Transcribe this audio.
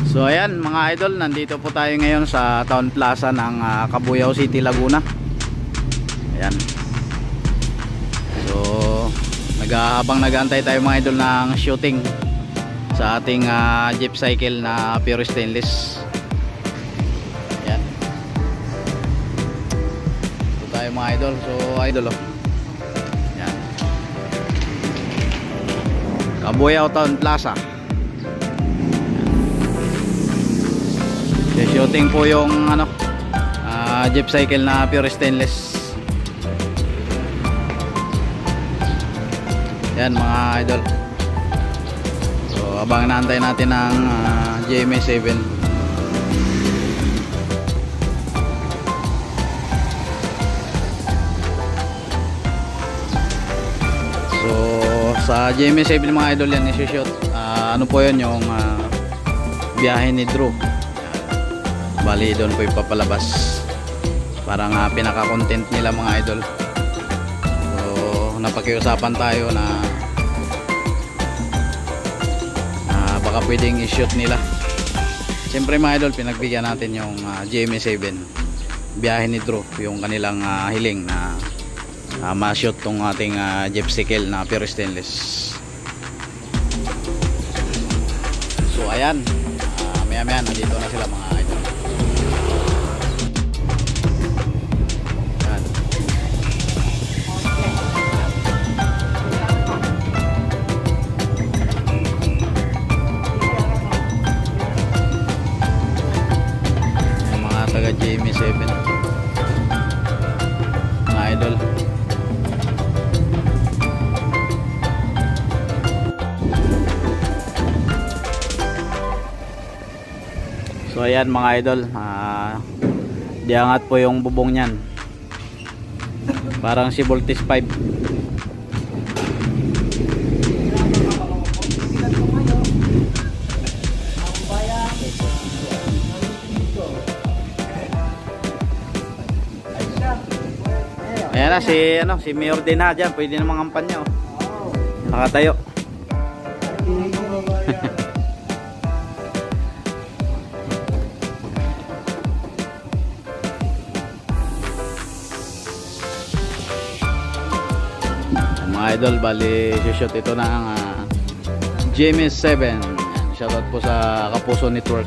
So ayan mga idol, nandito po tayo ngayon sa Town Plaza ng Cabuyao City, Laguna. Ayan. So habang nag-aantay tayo mga idol ng shooting sa ating jeep cycle na pure stainless. Ayan. Ito tayo mga idol. So idol ayan. Cabuyao Town Plaza. Shooting po yung jeep cycle na pure stainless. Yan mga idol. So abang naantay natin ng GMA7. So sa GMA7 mga idol yan i-shoot. Ano po yun yung biyahe ni Drew. Bali doon po ipapalabas. Parang pinaka-content nila mga idol. So napakiusapan tayo na baka pwedeng i-shoot nila. Siyempre mga idol, pinagbigyan natin yung GMA7 biyahe ni Drew, yung kanilang hiling na ma-shoot tong ating jeep cycle na pure stainless. So ayan, maya maya nandito na sila mga idol. Taga GMA7 mga idol. So ayan mga idol, diangat po yung bubong nyan, parang si Voltis 5. Ayan na si Mayor din na dyan. Pwede namang ampan niya nakatayo. Mga idol, bali shoot ito ng GMA7. Shoutout po sa Kapuso Network.